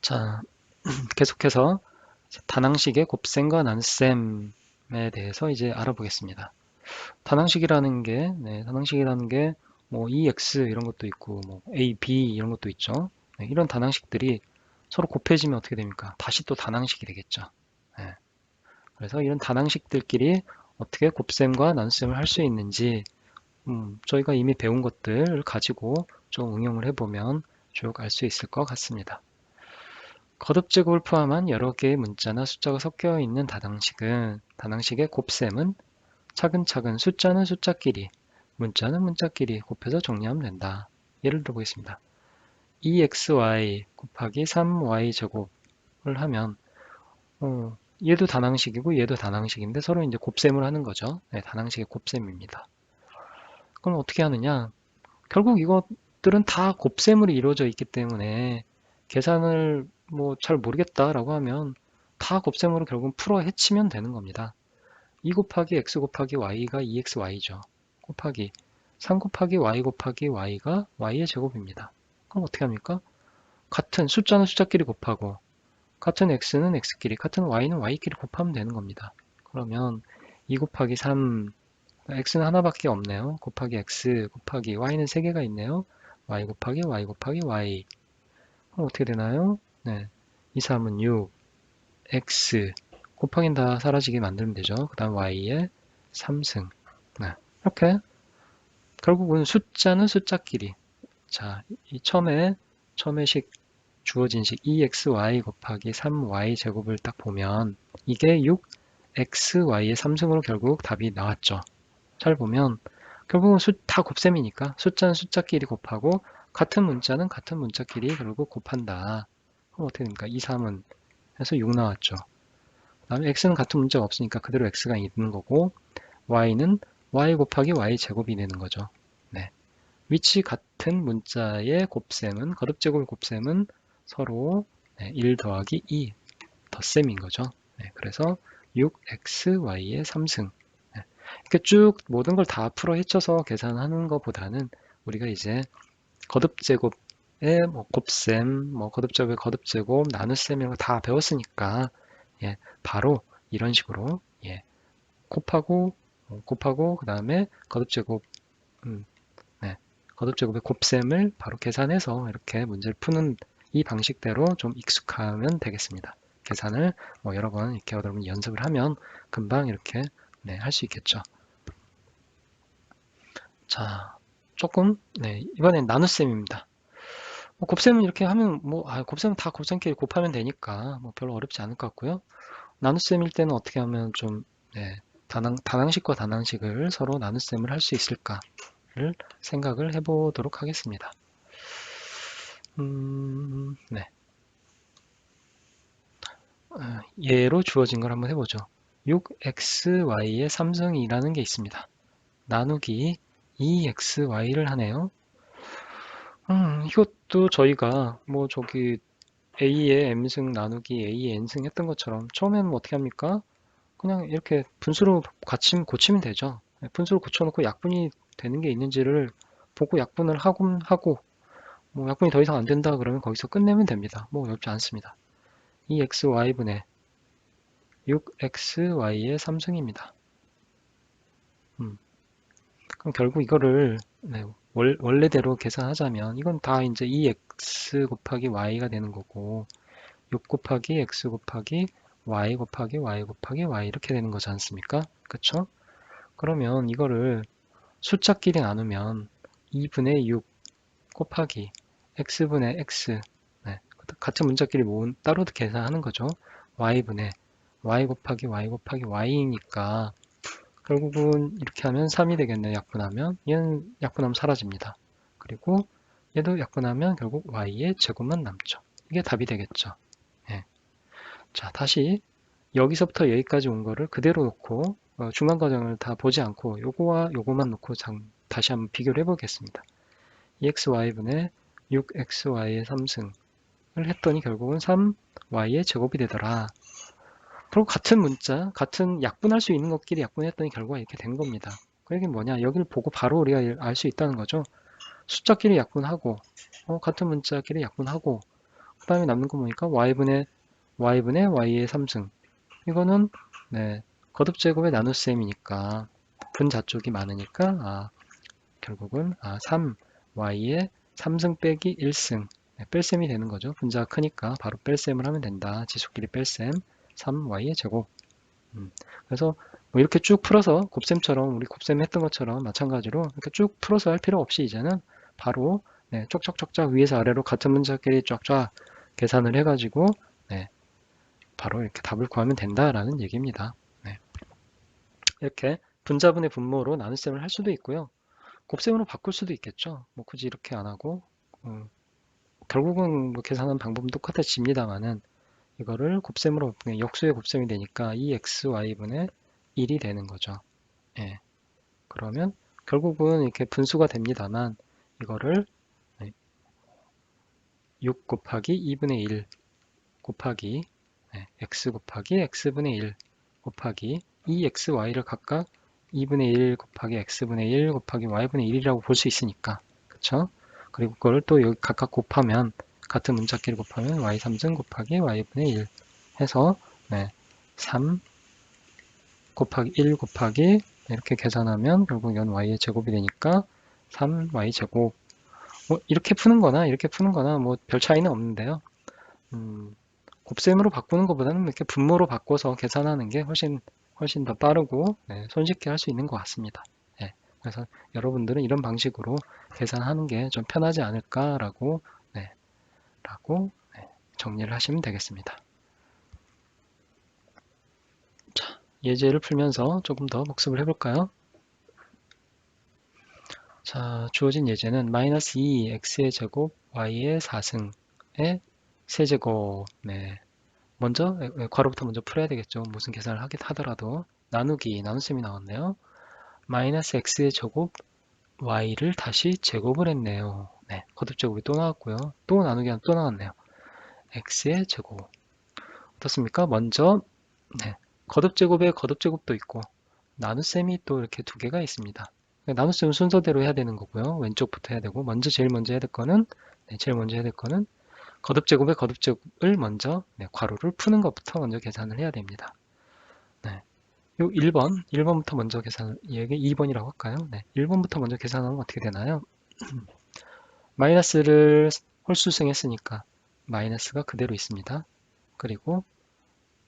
자, 계속해서 다낭식의 곱셈과 나눗셈에 대해서 이제 알아보겠습니다. 다낭식이라는 게 뭐 EX 이런 것도 있고 뭐 AB 이런 것도 있죠. 네, 이런 다낭식들이 서로 곱해지면 어떻게 됩니까? 다시 또 다낭식이 되겠죠. 네, 그래서 이런 다낭식들끼리 어떻게 곱셈과 나눗셈을 할 수 있는지 저희가 이미 배운 것들을 가지고 좀 응용을 해보면 쭉 알 수 있을 것 같습니다. 거듭제곱을 포함한 여러 개의 문자나 숫자가 섞여 있는 다낭식의 곱셈은 차근차근 숫자는 숫자끼리, 문자는 문자끼리 곱해서 정리하면 된다. 예를 들어보겠습니다. 2xy 곱하기 3y 제곱을 하면 얘도 다낭식이고 얘도 다낭식인데 서로 이제 곱셈을 하는 거죠. 네, 다낭식의 곱셈입니다. 그럼 어떻게 하느냐? 결국 이것들은 다 곱셈으로 이루어져 있기 때문에 계산을 뭐 잘 모르겠다라고 하면 다 곱셈으로 결국은 풀어 헤치면 되는 겁니다. 2 곱하기 x 곱하기 y가 2xy죠. 곱하기 3 곱하기 y 곱하기 y가 y의 제곱입니다. 그럼 어떻게 합니까? 같은 숫자는 숫자끼리 곱하고 같은 x는 x끼리 같은 y는 y끼리 곱하면 되는 겁니다. 그러면 2 곱하기 3 x는 하나밖에 없네요. 곱하기 x 곱하기 y는 3개가 있네요. y 곱하기 y 곱하기 y. 그럼 어떻게 되나요? 네. 2, 3은 6, x 곱하기는 다 사라지게 만들면 되죠. 그 다음 y의 3승. 네. 이렇게 결국은 숫자는 숫자끼리. 자, 이 처음에 주어진 식 2xy 곱하기 3y 제곱을 딱 보면 이게 6xy의 3승으로 결국 답이 나왔죠. 잘 보면 결국은 다 곱셈이니까 숫자는 숫자끼리 곱하고 같은 문자는 같은 문자끼리 결국 곱한다. 그럼 어떻게 됩니까? 2, 3은 해서 6 나왔죠. 그 다음에 x는 같은 문자가 없으니까 그대로 x가 있는 거고 y는 y 곱하기 y 제곱이 되는 거죠. 네. 위치 같은 문자의 곱셈은 거듭제곱의 곱셈은 서로 1 더하기 2 덧셈인 거죠. 네. 그래서 6xy의 3승. 이렇게 쭉 모든 걸 다 풀어 헤쳐서 계산하는 것보다는 우리가 이제 거듭제곱의 뭐 곱셈, 뭐 거듭제곱의 거듭제곱, 나눗셈 이런 거 다 배웠으니까 바로 이런 식으로 곱하고 그 다음에 거듭제곱, 네, 거듭제곱의 곱셈을 바로 계산해서 이렇게 문제를 푸는 이 방식대로 좀 익숙하면 되겠습니다. 계산을 뭐 여러 번 이렇게 여러분 연습을 하면 금방 이렇게 할 수 있겠죠. 자, 조금 이번엔 나눗셈입니다. 뭐 곱셈은 이렇게 하면 곱셈은 다 곱셈끼리 곱하면 되니까 뭐 별로 어렵지 않을 것 같고요. 나눗셈일 때는 어떻게 하면 좀 다낭식과 다낭식을 서로 나눗셈을 할 수 있을까를 생각을 해보도록 하겠습니다. 예로 주어진 걸 한번 해보죠. 6xy의 3승이라는 게 있습니다. 나누기 2xy를 하네요. 이것도 저희가 뭐 저기 a의 m승 나누기 a의 n승 했던 것처럼 처음에는 뭐 어떻게 합니까? 그냥 이렇게 분수로 고치면 되죠. 분수로 고쳐놓고 약분이 되는 게 있는지를 보고 약분을 하고 뭐 약분이 더 이상 안 된다 그러면 거기서 끝내면 됩니다. 뭐 어렵지 않습니다. 2xy분의 6xy의 3승입니다. 그럼 결국 이거를 원래대로 계산하자면 이건 다 이제 2x 곱하기 y가 되는 거고 6 곱하기 x 곱하기 y 곱하기 y 곱하기 y 이렇게 되는 거지 않습니까? 그쵸? 그러면 이거를 숫자끼리 나누면 2분의 6 곱하기 x분의 x 같은 문자끼리 모은 따로 계산하는 거죠. y분의 y 곱하기 y 곱하기 y니까 결국은 이렇게 하면 3이 되겠네요. 약분하면 얘는 약분하면 사라집니다. 그리고 얘도 약분하면 결국 y의 제곱만 남죠. 이게 답이 되겠죠. 자, 다시 여기서부터 여기까지 온 거를 그대로 놓고 중간 과정을 다 보지 않고 요거와 요거만 놓고 다시 한번 비교를 해보겠습니다. 2xy분의 6xy의 3승을 했더니 결국은 3y의 제곱이 되더라. 그리고 같은 문자, 같은 약분할 수 있는 것끼리 약분했더니 결과가 이렇게 된 겁니다. 그 얘기는 뭐냐? 여기를 보고 바로 우리가 알 수 있다는 거죠. 숫자끼리 약분하고 같은 문자끼리 약분하고 그 다음에 남는 거 보니까 y분의 y의 3승. 이거는 네, 거듭제곱의 나눗셈이니까 분자 쪽이 많으니까 결국은 3y의 3승 빼기 1승 네, 뺄셈이 되는 거죠. 분자가 크니까 바로 뺄셈을 하면 된다. 지수끼리 뺄셈 3y의 제곱. 그래서 뭐 이렇게 쭉 풀어서 곱셈처럼 우리 곱셈 했던 것처럼 마찬가지로 이렇게 쭉 풀어서 할 필요 없이 이제는 바로 네, 쫙쫙쫙쫙 위에서 아래로 같은 문자끼리 쫙쫙 계산을 해가지고 네, 바로 이렇게 답을 구하면 된다라는 얘기입니다. 네. 이렇게 분자분의 분모로 나눗셈을 할 수도 있고요. 곱셈으로 바꿀 수도 있겠죠. 뭐 굳이 이렇게 안 하고 결국은 뭐 계산하는 방법은 똑같아집니다만은 이거를 곱셈으로 역수의 곱셈이 되니까 2xy분의 1이 되는 거죠. 예. 그러면 결국은 이렇게 분수가 됩니다만 이거를 6 곱하기 2분의 1 곱하기 x 곱하기 x분의 1 곱하기 2xy를 각각 2분의 1 곱하기 x분의 1 곱하기 y분의 1이라고 볼 수 있으니까 그쵸? 그리고 그걸 또 여기 각각 곱하면 같은 문자끼리 곱하면 y 3승 곱하기 y분의 1 해서 3 곱하기 1 곱하기 이렇게 계산하면 결국 이건 y의 제곱이 되니까 3y 제곱 뭐 이렇게 푸는 거나 뭐 별 차이는 없는데요. 곱셈으로 바꾸는 것보다는 이렇게 분모로 바꿔서 계산하는 게 훨씬 더 빠르고 손쉽게 할 수 있는 것 같습니다. 그래서 여러분들은 이런 방식으로 계산하는 게 좀 편하지 않을까라고 정리를 하시면 되겠습니다. 자, 예제를 풀면서 조금 더 복습을 해볼까요? 자, 주어진 예제는 마이너스 2 x의 제곱 y의 4승의 세제곱. 먼저 괄호부터 먼저 풀어야 되겠죠. 무슨 계산을 하더라도 나눗셈이 나왔네요. 마이너스 x의 제곱 y를 다시 제곱을 했네요. 거듭제곱이 또 나왔고요. 또 나누기 또 나왔네요. x의 제곱 어떻습니까? 먼저 거듭제곱에 거듭제곱도 있고 나눗셈이 또 이렇게 두 개가 있습니다. 나눗셈은 순서대로 해야 되는 거고요. 왼쪽부터 해야 되고 제일 먼저 해야 될 거는 거듭제곱의 거듭제곱을 먼저 괄호를 푸는 것부터 먼저 계산을 해야 됩니다. 요 1번부터 먼저 얘게 2번이라고 할까요? 1번부터 먼저 계산하면 어떻게 되나요? 마이너스를 홀수승했으니까 마이너스가 그대로 있습니다. 그리고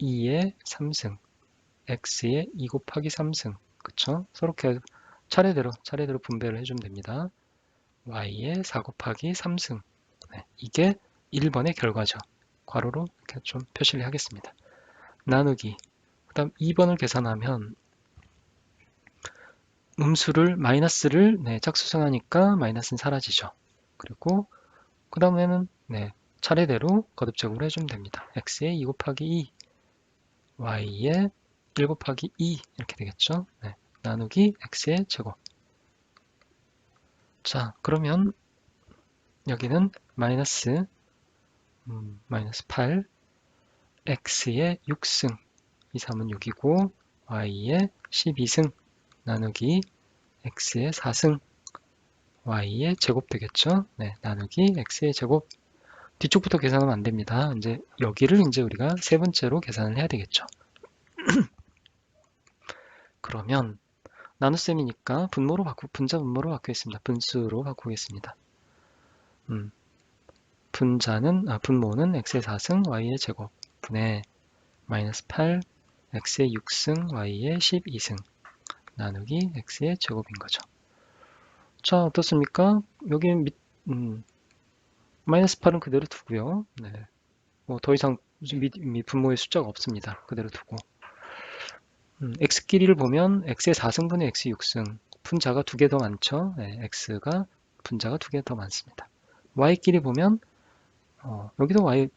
2의 3승, x의 2 곱하기 3승, 그쵸? 서로 차례대로 분배를 해주면 됩니다. y의 4 곱하기 3승, 이게 1번의 결과죠. 괄호로 이렇게 좀 표시를 하겠습니다. 나누기, 그 다음 2번을 계산하면 마이너스를 짝수승하니까 마이너스는 사라지죠. 그리고 그 다음에는 차례대로 거듭제곱을 해주면 됩니다. x의 2 곱하기 2, y의 1 곱하기 2 이렇게 되겠죠. 나누기 x의 제곱. 자, 그러면 여기는 마이너스 8 x의 6승 2, 3은 6이고 y의 12승 나누기 x의 4승 y의 제곱 되겠죠. 나누기 x의 제곱. 뒤쪽부터 계산하면 안 됩니다. 이제 여기를 우리가 세 번째로 계산을 해야 되겠죠. 그러면 나눗셈이니까 분자 분모로 바꾸겠습니다. 분수로 바꾸겠습니다. 분모는 x의 4승 y의 제곱 분의 마이너스 8 x의 6승 y의 12승 나누기 x의 제곱인 거죠. 자, 어떻습니까? 여기 마이너스 8은 그대로 두고요. 뭐 더 이상 분모의 숫자가 없습니다. 그대로 두고 x끼리를 보면 x의 4승분의 x 6승 분자가 2개 더 많죠. x가 분자가 2개 더 많습니다. y끼리 보면 여기도 y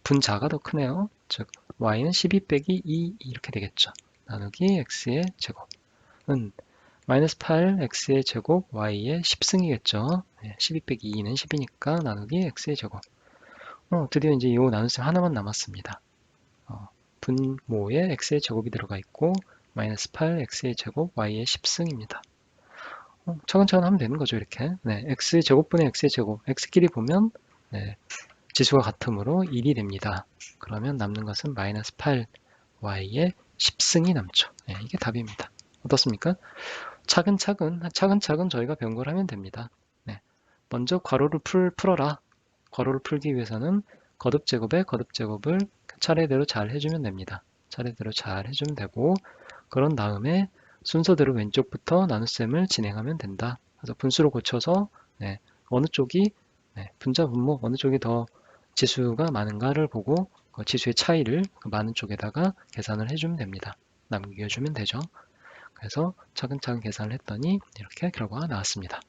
분자가 더 크네요. 즉 y는 12 빼기 2 이렇게 되겠죠. 나누기 x의 제곱은 마이너스 8 x의 제곱 y의 10승이겠죠. 12 빼기 2는 10이니까 나누기 x의 제곱. 드디어 이제 이 나눗셈 하나만 남았습니다. 분모에 x의 제곱이 들어가 있고 마이너스 8 x의 제곱 y의 10승입니다. 차근차근 하면 되는 거죠. 이렇게 x의 제곱분의 x의 제곱 x끼리 보면 지수가 같으므로 1이 됩니다. 그러면 남는 것은 마이너스 8y의 10승이 남죠. 네, 이게 답입니다. 어떻습니까? 차근차근 저희가 변고를 하면 됩니다. 네, 먼저 괄호를 풀어라. 괄호를 풀기 위해서는 거듭제곱에 거듭제곱을 차례대로 잘 해주면 됩니다. 차례대로 잘 해주면 되고, 그런 다음에 순서대로 왼쪽부터 나눗셈을 진행하면 된다. 그래서 분수로 고쳐서 네, 어느 쪽이 분자 분모 어느 쪽이 더 지수가 많은가를 보고 그 지수의 차이를 그 많은 쪽에다가 계산을 해주면 됩니다. 남겨주면 되죠. 그래서 차근차근 계산을 했더니 이렇게 결과가 나왔습니다.